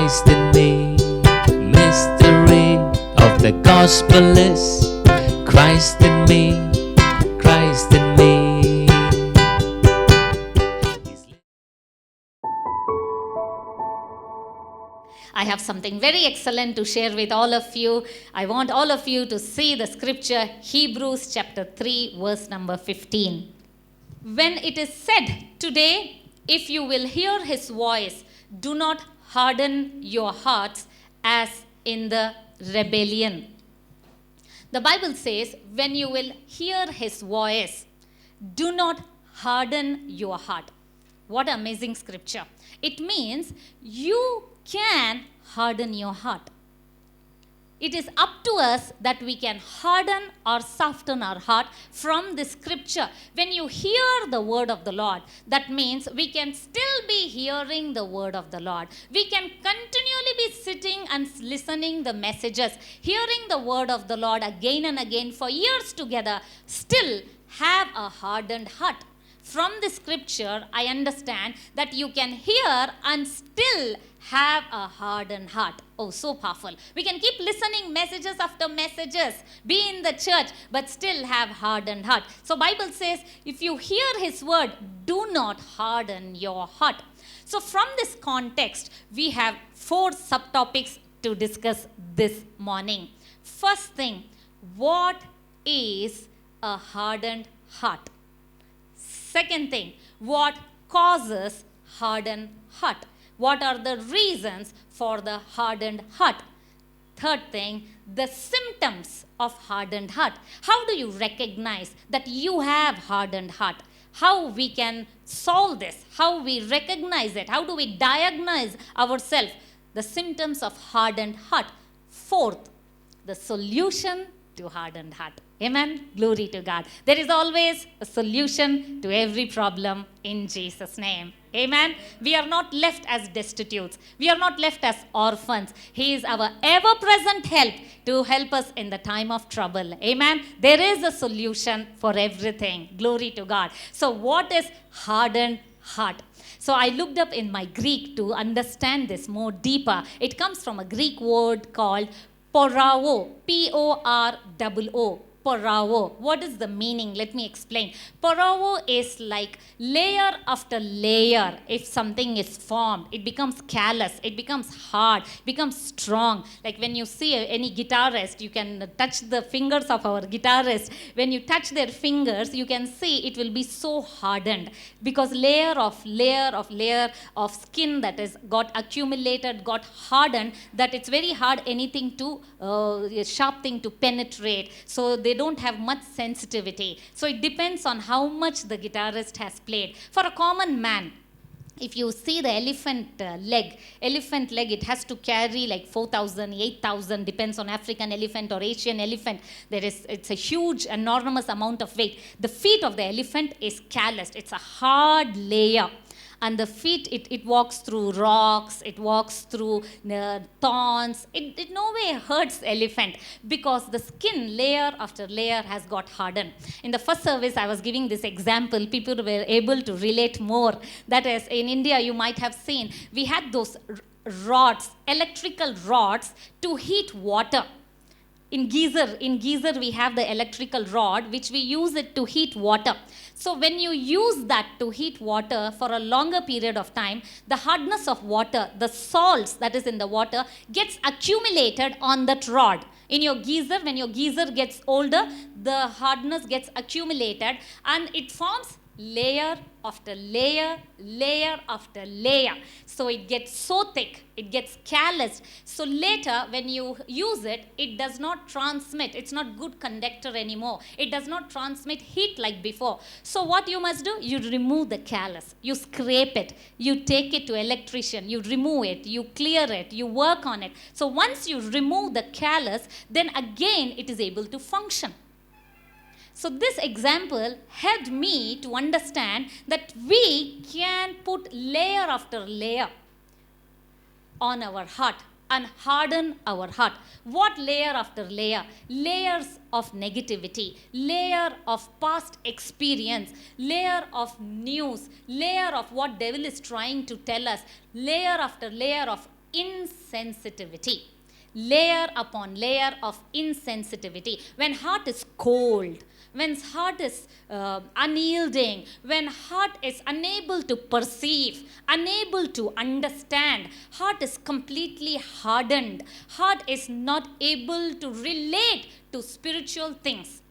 Christ in me. Mystery of the gospel is Christ in me, Christ in me. I have something very excellent to share with all of you. I want all of you to see the scripture, Hebrews chapter 3, verse number 15. When it is said, today, if you will hear his voice, do not harden your hearts as in the rebellion. The Bible says, when you will hear his voice, do not harden your heart. What amazing scripture. It means you can harden your heart. It is up to us that we can harden or soften our heart from the scripture. When you hear the word of the Lord, that means we can still be hearing the word of the Lord. We can continually be sitting and listening the messages, hearing the word of the Lord again and again for years together, still have a hardened heart. From the scripture, I understand that you can hear and still have a hardened heart. Oh, so powerful. We can keep listening messages after messages, be in the church, but still have hardened heart. So Bible says, if you hear his word, do not harden your heart. So from this context, we have 4 subtopics to discuss this morning. First thing, what is a hardened heart? Second thing, what causes hardened heart? What are the reasons for the hardened heart? Third thing, the symptoms of hardened heart. How do you recognize that you have hardened heart? How we can solve this? How we recognize it? How do we diagnose ourselves? The symptoms of hardened heart. Fourth, the solution to hardened heart. Amen. Glory to God. There is always a solution to every problem in Jesus' name. Amen. We are not left as destitutes. We are not left as orphans. He is our ever-present help to help us in the time of trouble. Amen. There is a solution for everything. Glory to God. So what is hardened heart? So I looked up in my Greek to understand this more deeper. It comes from a Greek word called porao, P-O-R-O-O. Porao. What is the meaning? Let me explain. Porao is like layer after layer. If something is formed, it becomes callous, it becomes hard, becomes strong. Like when you see any guitarist, you can touch the fingers of our guitarist. When you touch their fingers, you can see it will be so hardened because layer of skin that is got accumulated, got hardened, that it's very hard anything to, sharp thing to penetrate. So they don't have much sensitivity. So it depends on how much the guitarist has played. For a common man, if you see the elephant leg, it has to carry like 4,000, 8,000, depends on African elephant or Asian elephant. It's a huge, enormous amount of weight. The feet of the elephant is calloused. It's a hard layer. And the feet, it walks through rocks, it walks through thorns. It no way hurts elephant because the skin layer after layer has got hardened. In the first service, I was giving this example. People were able to relate more. That is, in India, you might have seen, we had those rods, electrical rods to heat water. In geyser, we have the electrical rod, which we use it to heat water. So when you use that to heat water for a longer period of time, the hardness of water, the salts that is in the water, gets accumulated on that rod. In your geyser, when your geyser gets older, the hardness gets accumulated and it forms layer after layer, layer after layer. So it gets so thick, it gets calloused. So later when you use it, it does not transmit. It's not good conductor anymore. It does not transmit heat like before. So what you must do, you remove the callus. You scrape it. You take it to electrician. You remove it. You clear it. You work on it. So once you remove the callus, then again it is able to function. So this example helped me to understand that we can put layer after layer on our heart and harden our heart. What layer after layer? Layers of negativity, layer of past experience, layer of news, layer of what devil is trying to tell us, layer after layer of insensitivity. Layer upon layer of insensitivity. When heart is cold, when heart is unyielding, when heart is unable to perceive, unable to understand, heart is completely hardened, heart is not able to relate to spiritual things.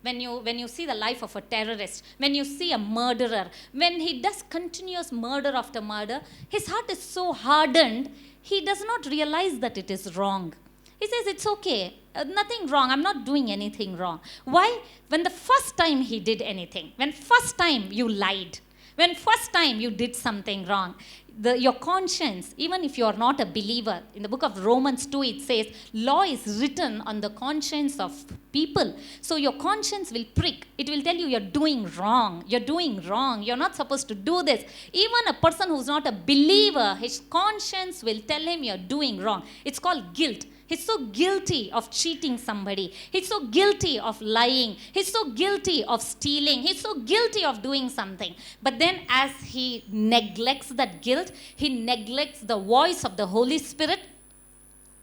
When you see the life of a terrorist, when you see a murderer, when he does continuous murder after murder, his heart is so hardened, he does not realize that it is wrong. He says, it's okay, nothing wrong, I'm not doing anything wrong. Why? When the first time he did anything, when first time you lied, when first time you did something wrong, your conscience, even if you are not a believer, in the book of Romans 2 it says, law is written on the conscience of people. So your conscience will prick. It will tell you you're doing wrong, you're not supposed to do this. Even a person who's not a believer, his conscience will tell him you're doing wrong. It's called guilt. He's so guilty of cheating somebody. He's so guilty of lying. He's so guilty of stealing. He's so guilty of doing something. But then as he neglects that guilt, he neglects the voice of the Holy Spirit.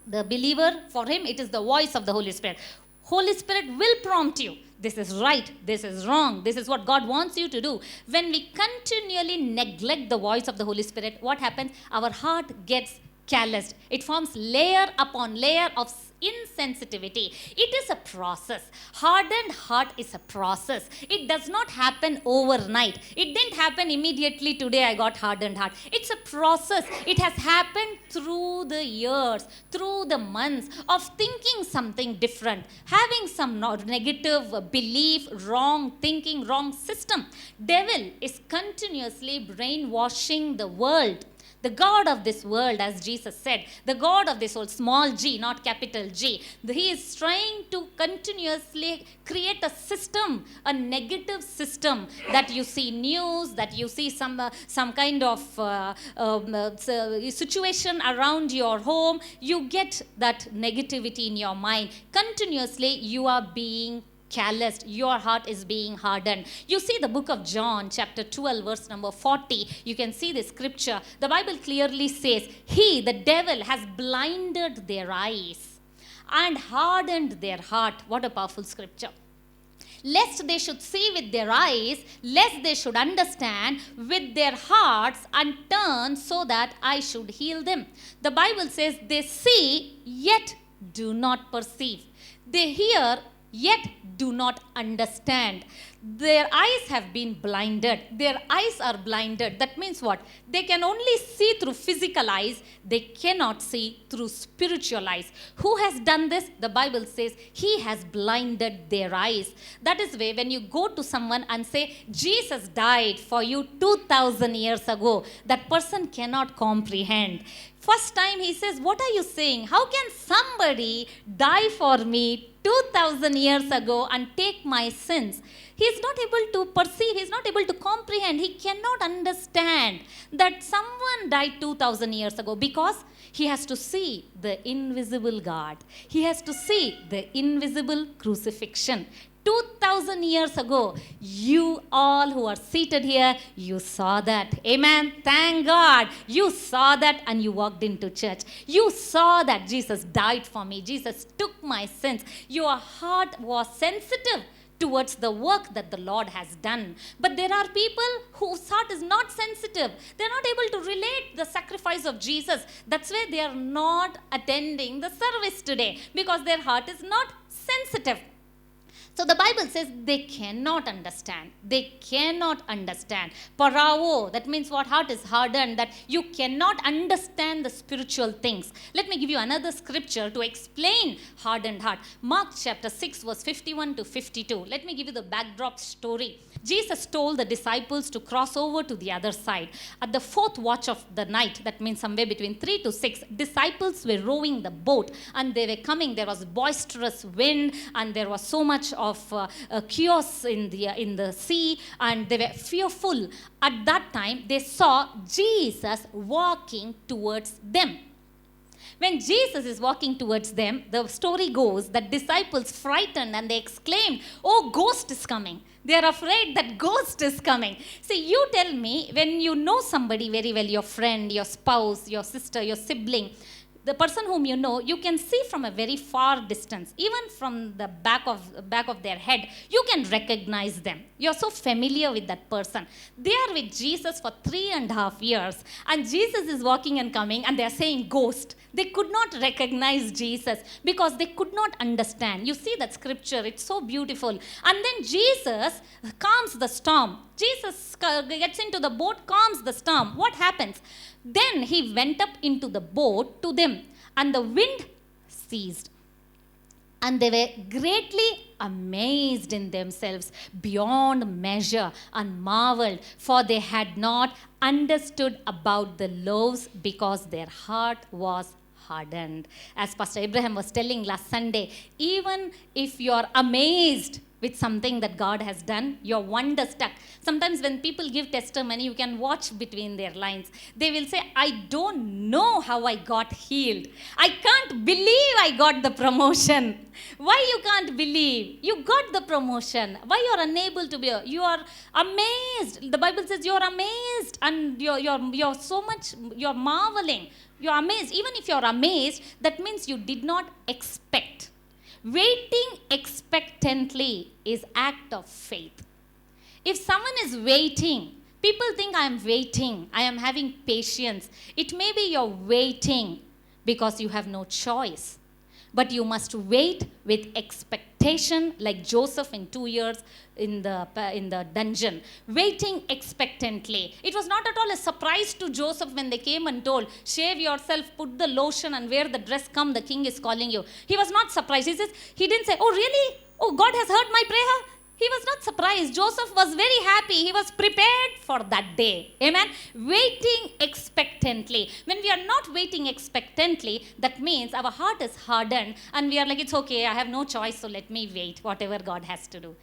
The believer, for him, it is the voice of the Holy Spirit. Holy Spirit will prompt you. This is right, this is wrong, this is what God wants you to do. When we continually neglect the voice of the Holy Spirit, what happens? Our heart gets calloused. It forms layer upon layer of insensitivity. It is a process. Hardened heart is a process. It does not happen overnight. It didn't happen immediately. Today I got hardened heart. It's a process. It has happened through the years, through the months of thinking something different, having some negative belief, wrong thinking, wrong system. Devil is continuously brainwashing the world. The God of this world, as Jesus said, the God of this world, small g, not capital G, he is trying to continuously create a system, a negative system, that you see news, that you see some kind of situation around your home, you get that negativity in your mind. Continuously, you are being calloused, your heart is being hardened. You see the book of John, chapter 12, verse number 40. You can see the scripture. The Bible clearly says, he, the devil, has blinded their eyes and hardened their heart. What a powerful scripture. Lest they should see with their eyes, lest they should understand with their hearts and turn so that I should heal them. The Bible says they see, yet do not perceive. They hear, yet do not understand. Their eyes have been blinded. Their eyes are blinded. That means what? They can only see through physical eyes. They cannot see through spiritual eyes. Who has done this? The Bible says he has blinded their eyes. That is why when you go to someone and say, Jesus died for you 2000 years ago, that person cannot comprehend. First time he says, what are you saying? How can somebody die for me 2000 years ago and take my sins? He is not able to perceive, he is not able to comprehend, he cannot understand that someone died 2000 years ago, because he has to see the invisible God. He has to see the invisible crucifixion. 2000 years ago, you all who are seated here, you saw that. Amen. Thank God. You saw that and you walked into church. You saw that Jesus died for me. Jesus took my sins. Your heart was sensitive towards the work that the Lord has done. But there are people whose heart is not sensitive. They're not able to relate the sacrifice of Jesus. That's why they are not attending the service today, because their heart is not sensitive. So the Bible says they cannot understand. They cannot understand. Parao, that means what? Heart is hardened, that you cannot understand the spiritual things. Let me give you another scripture to explain hardened heart. Mark chapter 6 verse 51 to 52. Let me give you the backdrop story. Jesus told the disciples to cross over to the other side. At the fourth watch of the night, that means somewhere between 3 to 6, disciples were rowing the boat and they were coming. There was boisterous wind and there was so much of chaos in the sea, and they were fearful. At that time, they saw Jesus walking towards them. When Jesus is walking towards them, the story goes that disciples frightened and they exclaimed, "Oh, ghost is coming." They are afraid that ghost is coming. See, you tell me, when you know somebody very well, your friend, your spouse, your sister, your sibling, the person whom you know, you can see from a very far distance, even from the back of their head, you can recognize them. You're so familiar with that person. They are with Jesus for 3.5 years, and Jesus is walking and coming, and they are saying ghost. They could not recognize Jesus because they could not understand. You see that scripture, it's so beautiful. And then Jesus calms the storm. Jesus gets into the boat, calms the storm. What happens? Then he went up into the boat to them, and the wind ceased. And they were greatly amazed in themselves beyond measure and marveled, for they had not understood about the loaves because their heart was hardened. As Pastor Abraham was telling last Sunday, even if you're amazed with something that God has done, you're wonder-struck. Sometimes when people give testimony, you can watch between their lines. They will say, "I don't know how I got healed. I can't believe I got the promotion." Why you can't believe? You got the promotion. Why you're unable to be? You are amazed. The Bible says you're amazed, and you're so much, you're marveling. You're amazed. Even if you're amazed, that means you did not expect. Waiting expectantly is act of faith. If someone is waiting, people think I am waiting, I am having patience. It may be you're waiting because you have no choice. But you must wait with expectation, like Joseph in 2 years in the dungeon, waiting expectantly. It was not at all a surprise to Joseph when they came and told, "Shave yourself, put the lotion and wear the dress, come, the king is calling you." He was not surprised. He didn't say, "Oh really? Oh, God has heard my prayer." He was not surprised. Joseph was very happy. He was prepared for that day. Amen. Waiting expectantly. When we are not waiting expectantly, that means our heart is hardened and we are like, "It's okay, I have no choice, so let me wait, whatever God has to do."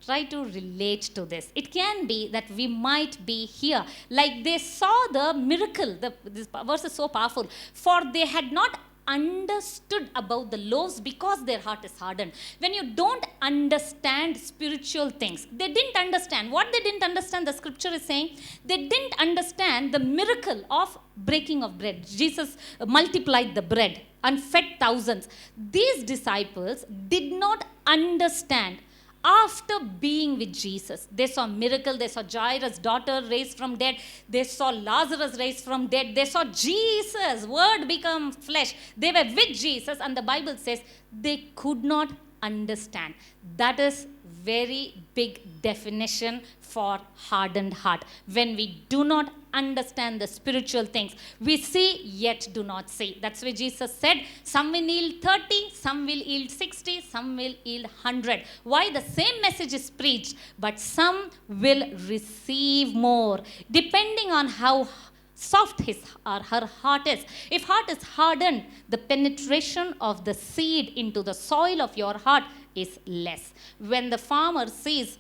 Try to relate to this. It can be that we might be here. Like they saw the miracle. This verse is so powerful. For they had not understood about the loaves because their heart is hardened. When you don't understand spiritual things, they didn't understand. What they didn't understand, the scripture is saying, they didn't understand the miracle of breaking of bread. Jesus multiplied the bread and fed thousands. These disciples did not understand. After being with Jesus, they saw miracle. They saw Jairus' daughter raised from dead. They saw Lazarus raised from dead. They saw Jesus, word become flesh. They were with Jesus, and the Bible says they could not understand. That is very big definition for hardened heart. When we do not understand the spiritual things, we see yet do not see. That's why Jesus said, some will yield 30, some will yield 60, some will yield 100. Why? The same message is preached, but some will receive more, depending on how soft his or her heart is. If heart is hardened, the penetration of the seed into the soil of your heart is less. When the farmer sees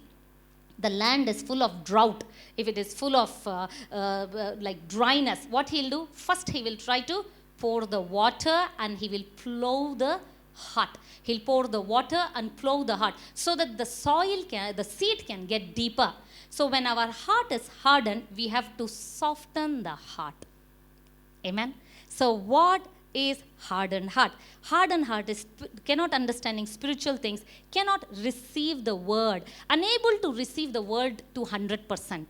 the land is full of drought, if it is full of like dryness, what he'll do? First he will try to pour the water and he will plow the heart. He'll pour the water and plow the heart so that the seed can get deeper. So when our heart is hardened, we have to soften the heart. Amen. So what is hardened heart? Hardened heart is cannot understanding spiritual things, cannot receive the word, unable to receive the word to 100%,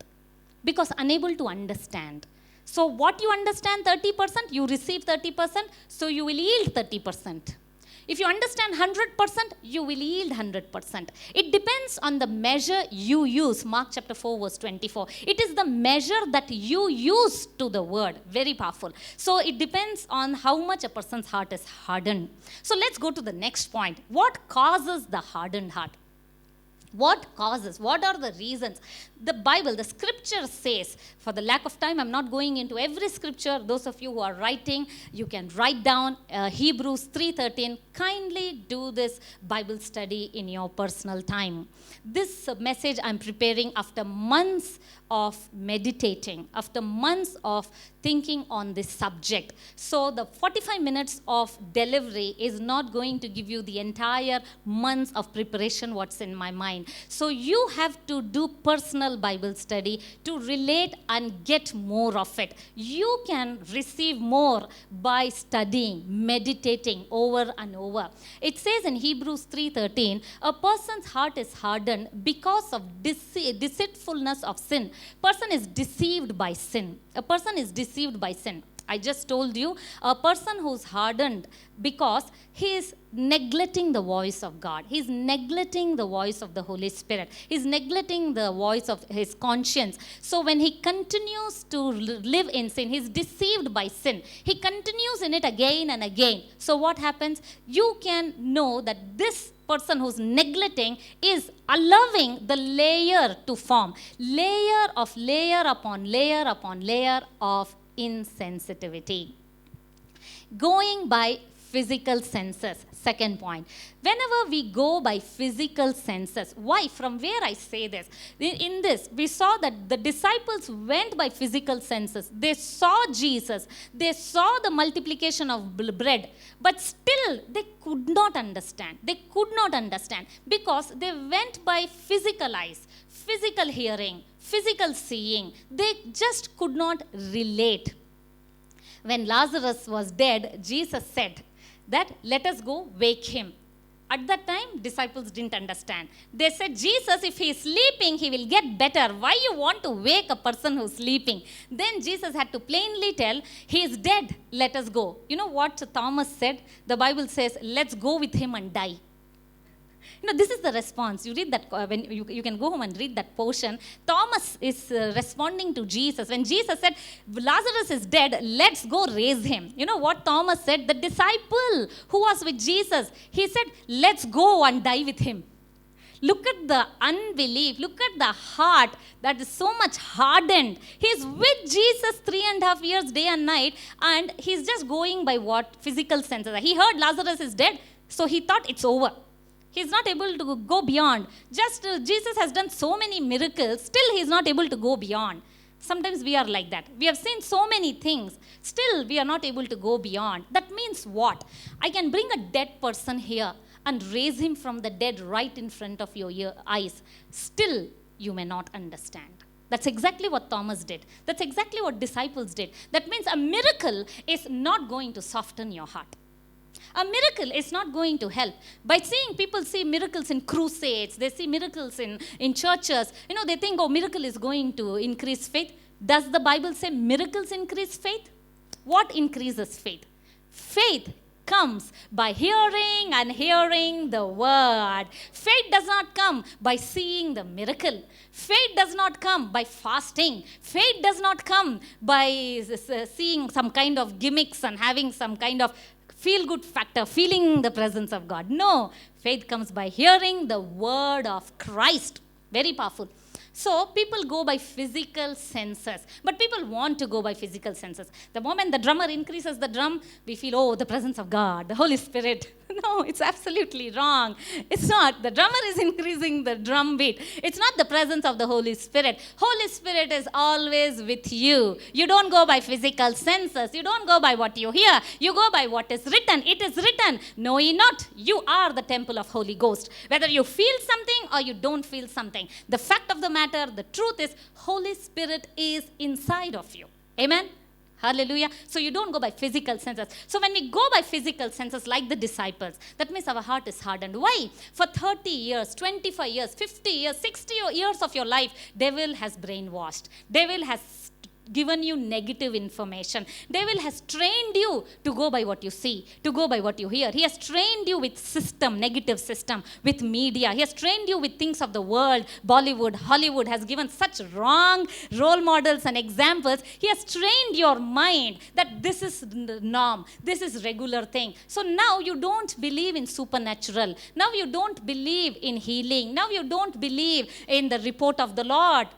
because unable to understand. So what you understand 30%, you receive 30%, so you will yield 30%. If you understand 100%, you will yield 100%. It depends on the measure you use. Mark chapter 4 verse 24. It is the measure that you use to the word. Very powerful. So it depends on how much a person's heart is hardened. So let's go to the next point. What causes the hardened heart? What causes? What are the reasons? The Bible, the scripture says, for the lack of time, I'm not going into every scripture. Those of you who are writing, you can write down Hebrews 3:13. Kindly do this Bible study in your personal time. This message I'm preparing after months of meditating, after months of thinking on this subject. So the 45 minutes of delivery is not going to give you the entire months of preparation what's in my mind. So you have to do personal Bible study to relate and get more of it. You can receive more by studying, meditating over and over. It says in Hebrews 3:13, a person's heart is hardened because of deceitfulness of sin. Person is deceived by sin. A person is deceived by sin. I just told you, a person who's hardened because he is neglecting the voice of God. He's neglecting the voice of the Holy Spirit. He's neglecting the voice of his conscience. So when he continues to live in sin, he's deceived by sin. He continues in it again and again. So what happens? You can know that this person who's neglecting is allowing the layer to form. Layer upon layer of insensitivity. Going by physical senses. Second point. Whenever we go by physical senses, why? From where I say this? In this, we saw that the disciples went by physical senses. They saw Jesus. They saw the multiplication of bread. But still, they could not understand. They could not understand because they went by physical eyes, physical hearing, physical seeing. They just could not relate. When Lazarus was dead, Jesus said that let us go wake him. At that time, disciples didn't understand. They said, Jesus, if he is sleeping, he will get better. Why you want to wake a person who's sleeping? Then Jesus had to plainly tell, he is dead, let us go. You know what Thomas said? The Bible says, let's go with him and die. This is the response. You read that, when you can go home and read that portion. Thomas is responding to Jesus. When Jesus said, Lazarus is dead, let's go raise him. You know what Thomas said? The disciple who was with Jesus, he said, let's go and die with him. Look at the unbelief. Look at the heart that is so much hardened. He's with Jesus 3.5 years, day and night, and he's just going by what? Physical senses. He heard Lazarus is dead, so he thought it's over. He's not able to go beyond. Just Jesus has done so many miracles, still he's not able to go beyond. Sometimes we are like that. We have seen so many things, still we are not able to go beyond. That means what? I can bring a dead person here and raise him from the dead right in front of your eyes. Still, you may not understand. That's exactly what Thomas did. That's exactly what disciples did. That means a miracle is not going to soften your heart. A miracle is not going to help. By seeing people see miracles in crusades, they see miracles in churches, they think, oh, miracle is going to increase faith. Does the Bible say miracles increase faith? What increases faith? Faith comes by hearing and hearing the word. Faith does not come by seeing the miracle. Faith does not come by fasting. Faith does not come by seeing some kind of gimmicks and having some kind of feel-good factor, feeling the presence of God. No, faith comes by hearing the word of Christ. Very powerful. So people go by physical senses, but people want to go by physical senses. The moment the drummer increases the drum, we feel, oh, the presence of God, the Holy Spirit. No, it's absolutely wrong. It's not. The drummer is increasing the drum beat. It's not the presence of the Holy Spirit. Holy Spirit is always with you. You don't go by physical senses. You don't go by what you hear. You go by what is written. It is written, know ye not, you are the temple of Holy Ghost. Whether you feel something or you don't feel something. The fact of the matter, the truth is, Holy Spirit is inside of you. Amen? Hallelujah. So you don't go by physical senses. So when we go by physical senses like the disciples, that means our heart is hardened. Why? For 30 years, 25 years, 50 years, 60 years of your life, devil has brainwashed. Devil has given you negative information. Devil has trained you to go by what you see, to go by what you hear. He has trained you with system, negative system, with media. He has trained you with things of the world. Bollywood, Hollywood has given such wrong role models and examples. He has trained your mind that this is the norm, this is regular thing. So now you don't believe in supernatural. Now you don't believe in healing. Now you don't believe in the report of the Lord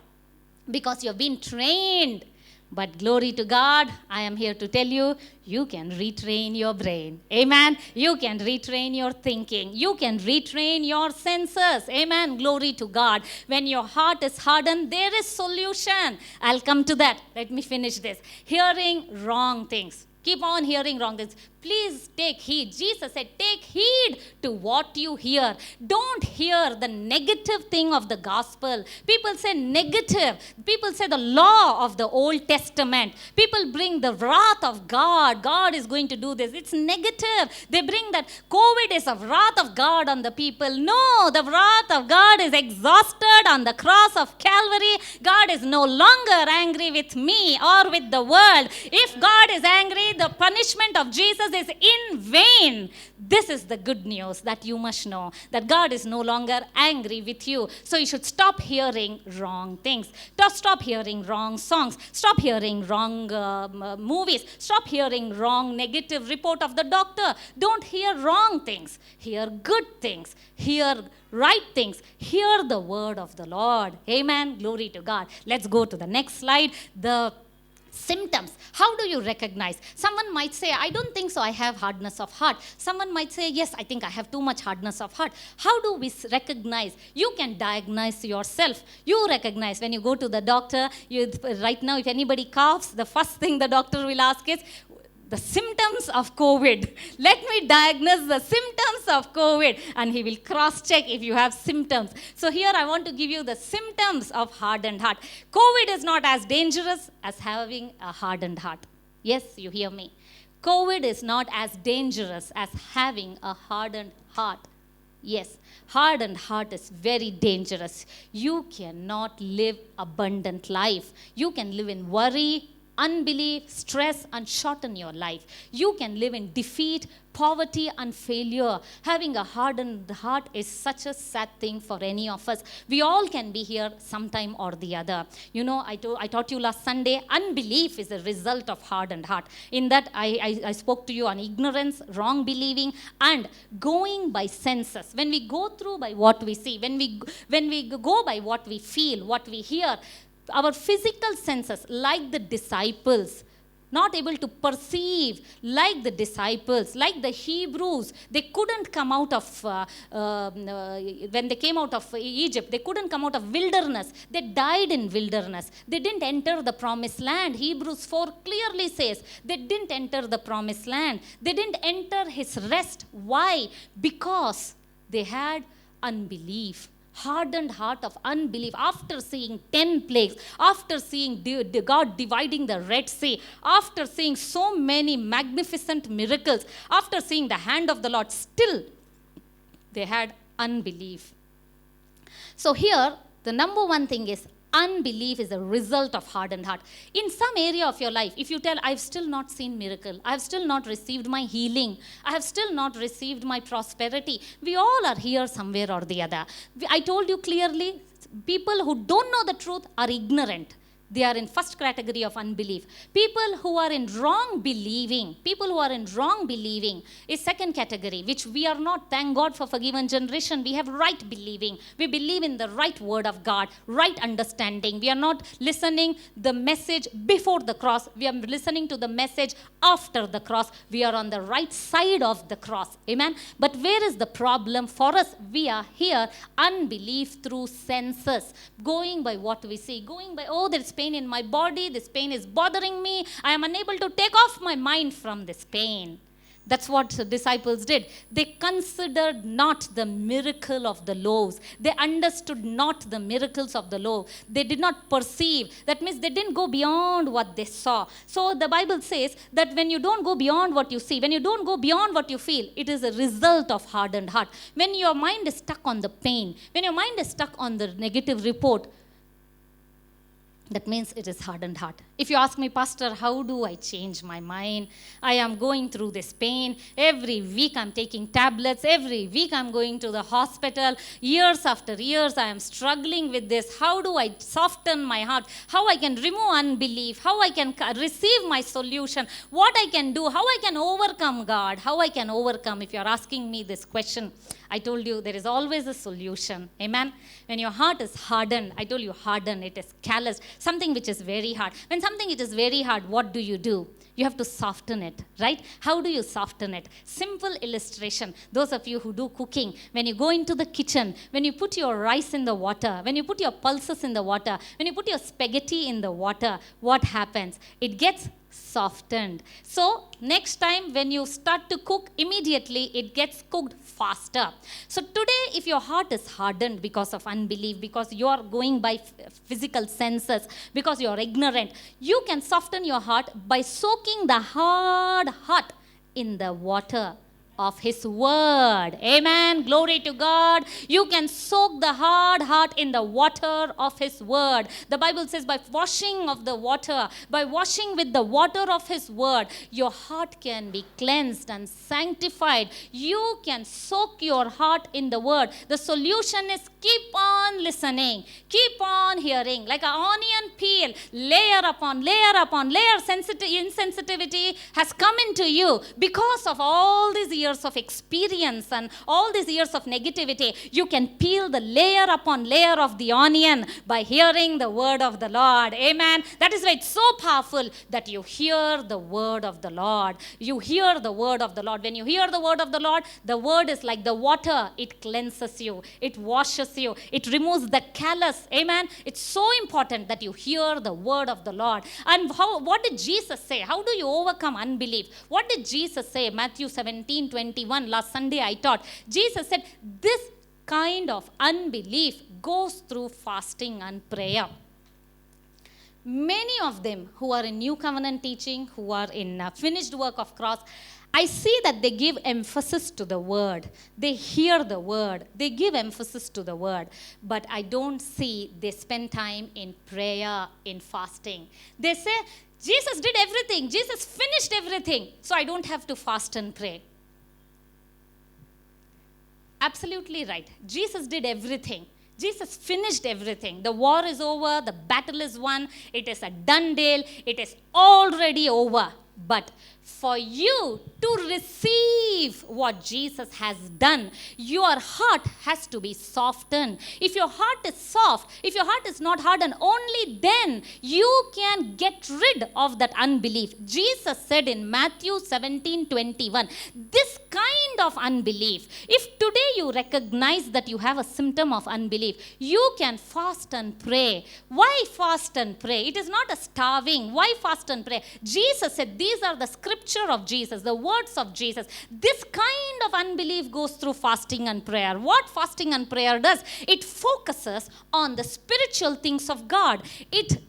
because you have been trained But glory to God, I am here to tell you, you can retrain your brain. Amen. You can retrain your thinking. You can retrain your senses. Amen. Glory to God. When your heart is hardened, there is solution. I'll come to that. Let me finish this. Hearing wrong things. Keep on hearing wrong things. Please take heed. Jesus said, take heed to what you hear. Don't hear the negative thing of the gospel. People say negative. People say the law of the Old Testament. People bring the wrath of God. God is going to do this. It's negative. They bring that COVID is a wrath of God on the people. No, the wrath of God is exhausted on the cross of Calvary. God is no longer angry with me or with the world. If God is angry, the punishment of Jesus is in vain. This is the good news that you must know, that God is no longer angry with you. So you should stop hearing wrong things. Stop hearing wrong songs. Stop hearing wrong movies. Stop hearing wrong negative report of the doctor. Don't hear wrong things. Hear good things. Hear right things. Hear the word of the Lord. Amen. Glory to God. Let's go to the next slide. The symptoms. How do you recognize? Someone might say, I don't think so, I have hardness of heart. Someone might say, yes, I think I have too much hardness of heart. How do we recognize? You can diagnose yourself. You recognize when you go to the doctor. Right now, if anybody coughs, the first thing the doctor will ask is, the symptoms of COVID. Let me diagnose the symptoms of COVID. And he will cross-check if you have symptoms. So here I want to give you the symptoms of hardened heart. COVID is not as dangerous as having a hardened heart. Yes, you hear me. COVID is not as dangerous as having a hardened heart. Yes, hardened heart is very dangerous. You cannot live abundant life. You can live in worry, unbelief, stress, and shorten your life. You can live in defeat, poverty, and failure. Having a hardened heart is such a sad thing for any of us. We all can be here sometime or the other. You know, I taught you last Sunday, unbelief is a result of hardened heart. In that, I spoke to you on ignorance, wrong believing, and going by senses. When we go through by what we see, when we go by what we feel, what we hear, our physical senses, like the disciples, not able to perceive, like the disciples, like the Hebrews, they couldn't come out of, when they came out of Egypt, they couldn't come out of wilderness. They died in wilderness. They didn't enter the promised land. Hebrews 4 clearly says they didn't enter the promised land. They didn't enter his rest. Why? Because they had unbelief. Hardened heart of unbelief. After seeing 10 plagues, after seeing God dividing the Red Sea, after seeing so many magnificent miracles, after seeing the hand of the Lord, still they had unbelief. So here, the number one thing is unbelief is a result of hardened heart. In some area of your life, if you tell, I've still not seen miracle, I've still not received my healing, I have still not received my prosperity, we all are here somewhere or the other. I told you clearly, people who don't know the truth are ignorant. They are in first category of unbelief. People who are in wrong believing is second category, which we are not. Thank God for forgiven generation. We have right believing. We believe in the right word of God, right understanding. We are not listening the message before the cross. We are listening to the message after the cross. We are on the right side of the cross. Amen. But where is the problem for us? We are here, unbelief through senses, going by what we see, going by, oh, there's pain in my body, this pain is bothering me, I am unable to take off my mind from this pain. That's what the disciples did. They considered not the miracle of the loaves. They understood not the miracles of the loaf. They did not perceive. That means they didn't go beyond what they saw. So the Bible says that when you don't go beyond what you see, when you don't go beyond what you feel, it is a result of hardened heart. When your mind is stuck on the pain, when your mind is stuck on the negative report, that means it is hardened heart. If you ask me, Pastor, how do I change my mind? I am going through this pain. Every week I'm taking tablets. Every week I'm going to the hospital. Years after years I am struggling with this. How do I soften my heart? How I can remove unbelief? How I can receive my solution? What I can do? How I can overcome, God? How I can overcome? If you're asking me this question, I told you there is always a solution. Amen. When your heart is hardened, I told you hardened, it is calloused. something which is very hard. When something it is very hard, what do? You have to soften it, right? How do you soften it? Simple illustration. Those of you who do cooking, when you go into the kitchen, when you put your rice in the water, when you put your pulses in the water, when you put your spaghetti in the water, what happens? It gets softened. So next time when you start to cook, immediately it gets cooked faster. So today, if your heart is hardened because of unbelief, because you are going by physical senses, because you are ignorant, you can soften your heart by soaking the hard heart in the water of His Word. Amen. Glory to God. You can soak the hard heart in the water of His Word. The Bible says by washing of the water, by washing with the water of His Word, your heart can be cleansed and sanctified. You can soak your heart in the Word. The solution is keep on listening. Keep on hearing. Like an onion peel, layer upon layer upon layer, insensitivity has come into you because of all these years of experience and all these years of negativity. You can peel the layer upon layer of the onion by hearing the word of the Lord. Amen. That is why it's so powerful that you hear the word of the Lord. You hear the word of the Lord. When you hear the word of the Lord, the word is like the water. It cleanses you. It washes you. It removes the callous. Amen. It's so important that you hear the word of the Lord. And what did Jesus say? How do you overcome unbelief? What did Jesus say? Matthew 17:21. Last Sunday I taught. Jesus said, this kind of unbelief goes through fasting and prayer. Many of them who are in New Covenant teaching, who are in finished work of cross, I see that they give emphasis to the word. They hear the word. They give emphasis to the word. But I don't see they spend time in prayer, in fasting. They say, Jesus did everything. Jesus finished everything. So I don't have to fast and pray. Absolutely right. Jesus did everything. Jesus finished everything. The war is over. The battle is won. It is a done deal. It is already over. But for you to receive what Jesus has done, your heart has to be softened. If your heart is soft, if your heart is not hardened, only then you can get rid of that unbelief. Jesus said in Matthew 17:21, this kind of unbelief, if today you recognize that you have a symptom of unbelief, you can fast and pray. Why fast and pray? It is not a starving. Why fast and pray? Jesus said these are the scripture of Jesus, the words of Jesus. This kind of unbelief goes through fasting and prayer. What fasting and prayer does? It focuses on the spiritual things of God. It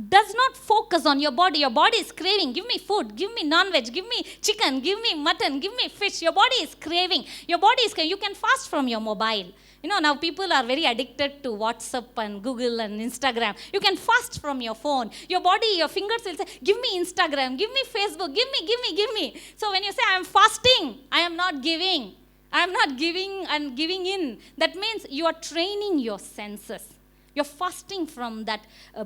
does not focus on your body. Your body is craving. Give me food. Give me non-veg. Give me chicken. Give me mutton. Give me fish. Your body is craving. Your body is craving. You can fast from your mobile. You know, now people are very addicted to WhatsApp and Google and Instagram. You can fast from your phone. Your body, your fingers will say, give me Instagram, give me Facebook, give me. So when you say, I am fasting, I am not giving. I am not giving and giving in. That means you are training your senses. You're fasting from that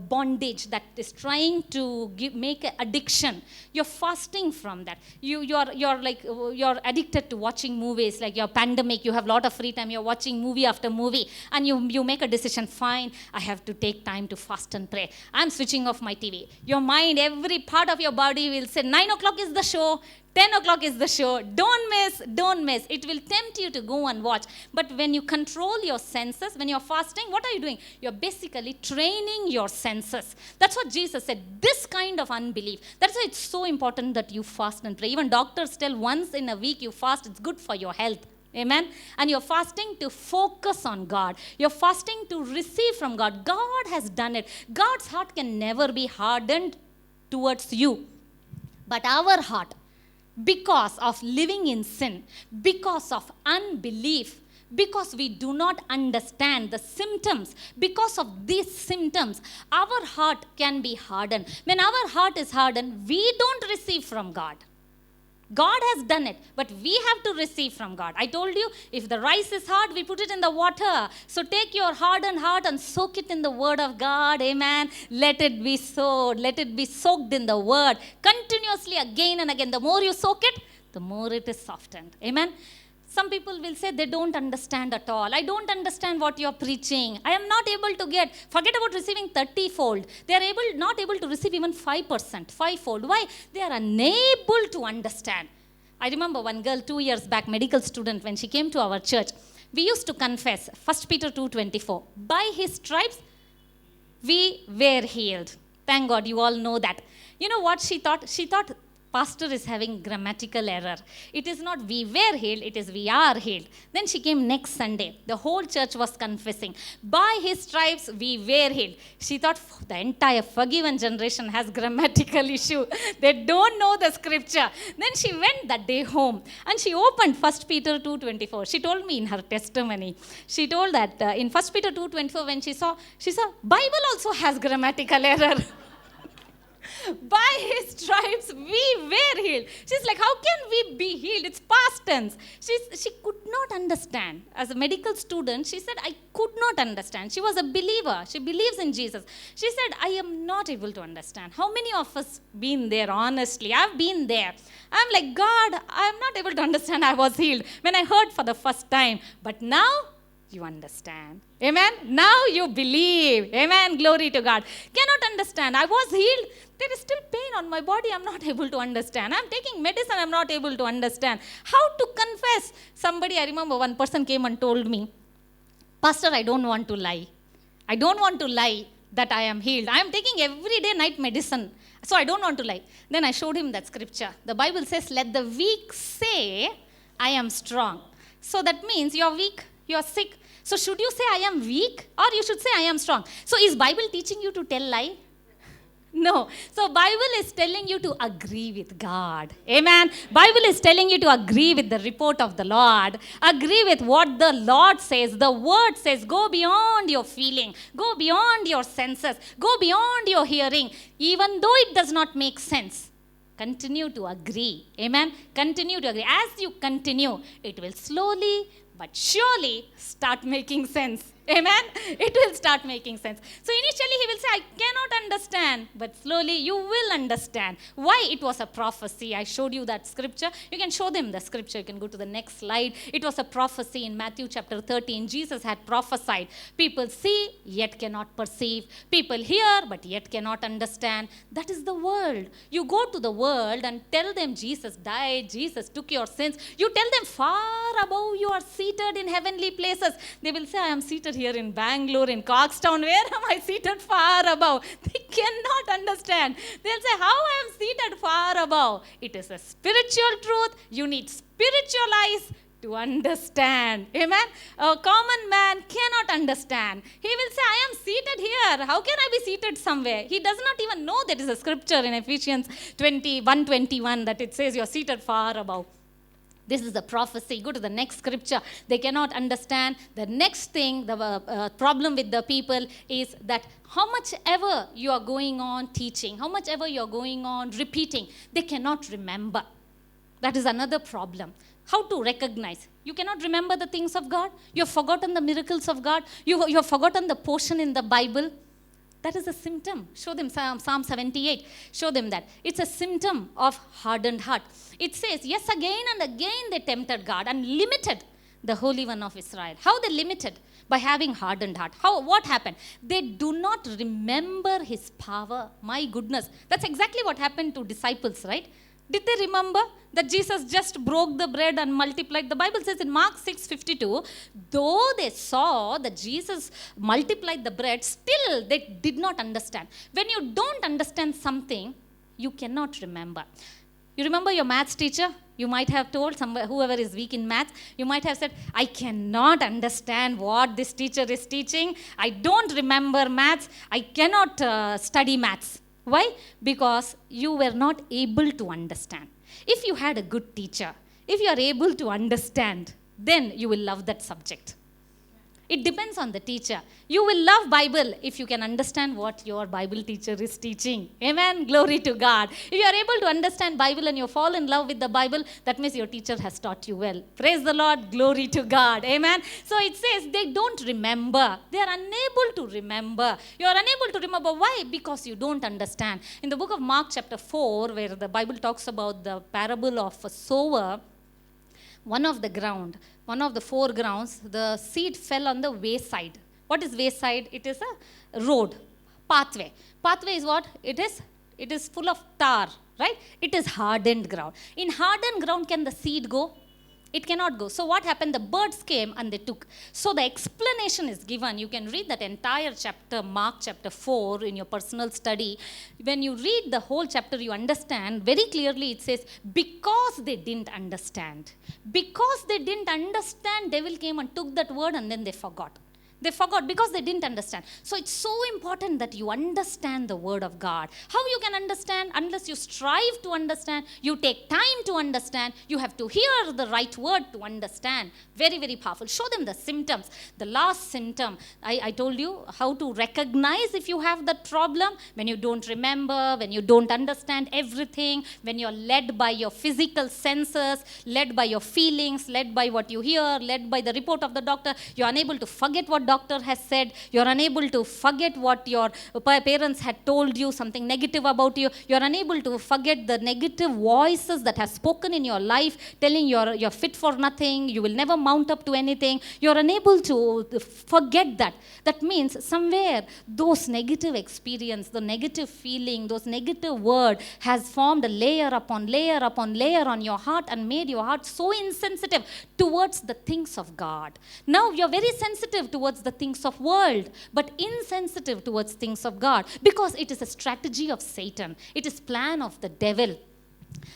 bondage that is trying to make an addiction. You're fasting from that. You're addicted to watching movies. Like your pandemic, you have a lot of free time. You're watching movie after movie, and you make a decision. Fine, I have to take time to fast and pray. I'm switching off my TV. Your mind, every part of your body will say, 9 o'clock is the show. 10 o'clock is the show. Don't miss. It will tempt you to go and watch. But when you control your senses, when you're fasting, what are you doing? You're basically training your senses. That's what Jesus said. This kind of unbelief. That's why it's so important that you fast and pray. Even doctors tell once in a week you fast. It's good for your health. Amen. And you're fasting to focus on God. You're fasting to receive from God. God has done it. God's heart can never be hardened towards you. But our heart, because of living in sin, because of unbelief, because we do not understand the symptoms, because of these symptoms, our heart can be hardened. When our heart is hardened, we don't receive from God. God has done it, but we have to receive from God. I told you, if the rice is hard, we put it in the water. So take your hardened heart and soak it in the word of God. Amen. Let it be sowed. Let it be soaked in the word continuously again and again. The more you soak it, the more it is softened. Amen. Some people will say they don't understand at all. I don't understand what you're preaching. I am not able to get, forget about receiving 30-fold. They are not able to receive even 5%, 5-fold. Why? They are unable to understand. I remember one girl 2 years back, medical student, when she came to our church, we used to confess, 1 Peter 2:24, by his stripes we were healed. Thank God you all know that. You know what she thought? She thought pastor is having grammatical error. It is not we were healed, it is we are healed. Then she came next Sunday. The whole church was confessing, by his stripes we were healed. She thought the entire forgiven generation has grammatical issue. They don't know the scripture. Then she went that day home and she opened 1 Peter 2:24. She told me in her testimony. She told that in 1 Peter 2:24 when she saw Bible also has grammatical error. By his stripes we were healed. She's like, how can we be healed? It's past tense. She could not understand. As a medical student, she said, I could not understand. She was a believer. She believes in Jesus. She said, I am not able to understand. How many of us been there, honestly? I've been there. I'm like, God, I'm not able to understand. I was healed when I heard for the first time. But now, you understand. Amen. Now you believe. Amen. Glory to God. Cannot understand. I was healed. There is still pain on my body. I'm not able to understand. I'm taking medicine. I'm not able to understand. How to confess? Somebody, I remember one person came and told me, Pastor, I don't want to lie. I don't want to lie that I am healed. I am taking everyday night medicine. So I don't want to lie. Then I showed him that scripture. The Bible says, let the weak say, I am strong. So that means you're weak. You're sick. So should you say I am weak or you should say I am strong? So is Bible teaching you to tell lie? No. So Bible is telling you to agree with God. Amen. Bible is telling you to agree with the report of the Lord. Agree with what the Lord says. The word says go beyond your feeling. Go beyond your senses. Go beyond your hearing. Even though it does not make sense. Continue to agree. Amen. Continue to agree. As you continue, it will slowly but surely start making sense. Amen. It will start making sense. So initially he will say, I cannot understand. But slowly you will understand. Why? It was a prophecy. I showed you that scripture. You can show them the scripture. You can go to the next slide. It was a prophecy in Matthew chapter 13. Jesus had prophesied. People see, yet cannot perceive. People hear, but yet cannot understand. That is the world. You go to the world and tell them Jesus died. Jesus took your sins. You tell them far above you are seated in heavenly places. They will say, I am seated here in Bangalore, in Coxtown. Where am I seated far above? They cannot understand. They'll say, how I am seated far above? It is a spiritual truth. You need spiritual eyes to understand. Amen. A common man cannot understand. He will say, I am seated here. How can I be seated somewhere? He does not even know there is a scripture in Ephesians 21:21 that it says you are seated far above. This is the prophecy. Go to the next scripture. They cannot understand. The next thing, the problem with the people is that how much ever you are going on teaching, how much ever you are going on repeating, they cannot remember. That is another problem. How to recognize? You cannot remember the things of God. You have forgotten the miracles of God. You have forgotten the portion in the Bible. That is a symptom. Show them Psalm 78. Show them that. It's a symptom of hardened heart. It says, yes, again and again they tempted God and limited the Holy One of Israel. How they limited? By having hardened heart. What happened? They do not remember his power. My goodness. That's exactly what happened to disciples, right? Did they remember that Jesus just broke the bread and multiplied? The Bible says in Mark 6:52, though they saw that Jesus multiplied the bread, still they did not understand. When you don't understand something, you cannot remember. You remember your maths teacher? You might have told whoever is weak in maths, you might have said, I cannot understand what this teacher is teaching. I don't remember maths. I cannot study maths. Why? Because you were not able to understand. If you had a good teacher, if you are able to understand, then you will love that subject. It depends on the teacher. You will love Bible if you can understand what your Bible teacher is teaching. Amen. Glory to God. If you are able to understand Bible and you fall in love with the Bible, that means your teacher has taught you well. Praise the Lord. Glory to God. Amen. So it says they don't remember. They are unable to remember. You are unable to remember. Why? Because you don't understand. In the book of Mark chapter 4, where the Bible talks about the parable of a sower, One of the four grounds, the seed fell on the wayside. What is wayside? It is a road, pathway. Pathway is what? It is full of tar, right? It is hardened ground. In hardened ground, can the seed go? It cannot go. So what happened? The birds came and they took. So the explanation is given. You can read that entire chapter, Mark chapter 4, in your personal study. When you read the whole chapter, you understand very clearly. It says, because they didn't understand. Because they didn't understand, devil came and took that word and then they forgot. They forgot because they didn't understand. So it's so important that you understand the word of God. How you can understand? Unless you strive to understand, you take time to understand, you have to hear the right word to understand. Very, very powerful. Show them the symptoms. The last symptom, I told you how to recognize if you have that problem. When you don't remember, when you don't understand everything, when you're led by your physical senses, led by your feelings, led by what you hear, led by the report of the doctor, you're unable to forget what doctor has said, you're unable to forget what your parents had told you, something negative about you, you're unable to forget the negative voices that have spoken in your life, telling you're fit for nothing, you will never mount up to anything, you're unable to forget that. That means somewhere those negative experience, the negative feeling, those negative word has formed a layer upon layer upon layer on your heart and made your heart so insensitive towards the things of God. Now you're very sensitive towards the things of world, but insensitive towards things of God, because it is a strategy of Satan. It is plan of the devil.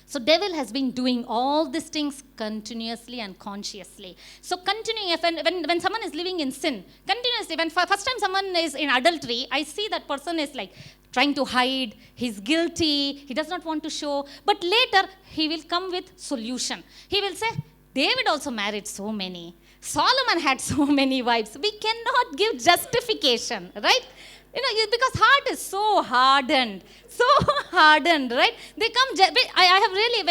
So devil has been doing all these things continuously and consciously. So continuing, when someone is living in sin, continuously, when first time someone is in adultery, I see that person is like trying to hide, he's guilty, he does not want to show, but later he will come with solution. He will say, David also married so many. Solomon had so many wives. We cannot give justification, right? Because heart is so hardened, right? They come. I have really,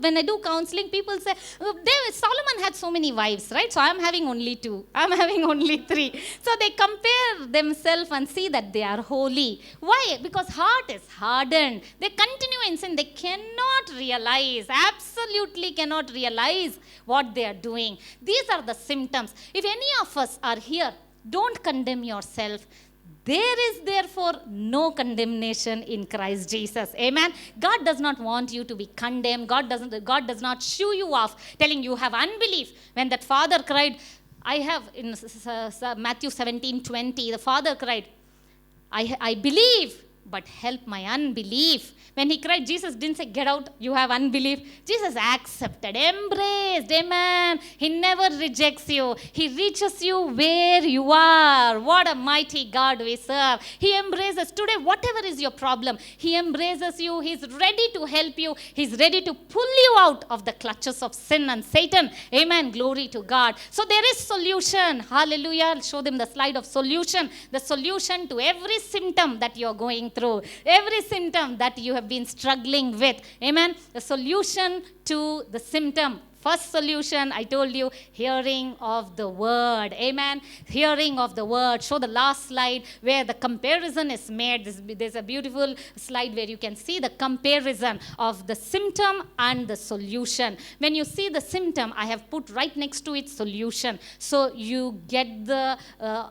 when I do counseling, people say, Solomon had so many wives, right? So I'm having only 2. I'm having only 3. So they compare themselves and see that they are holy. Why? Because heart is hardened. They continue in sin. They cannot realize, absolutely cannot realize what they are doing. These are the symptoms. If any of us are here, don't condemn yourself. There is therefore no condemnation in Christ Jesus. Amen. God does not want you to be condemned. God does not shoo you off, telling you have unbelief. When that father cried, I have in Matthew 17:20, the father cried, I believe, but help my unbelief. When he cried, Jesus didn't say, get out, you have unbelief. Jesus accepted, embraced, amen. He never rejects you. He reaches you where you are. What a mighty God we serve. He embraces. Today, whatever is your problem, he embraces you. He's ready to help you. He's ready to pull you out of the clutches of sin and Satan. Amen. Glory to God. So there is solution. Hallelujah. I'll show them the slide of solution. The solution to every symptom that you're going through. Every symptom that you have been struggling with. Amen. The solution to the symptom. First solution, I told you, hearing of the word. Amen. Hearing of the word. Show the last slide where the comparison is made. There's a beautiful slide where you can see the comparison of the symptom and the solution. When you see the symptom, I have put right next to it solution. So you get the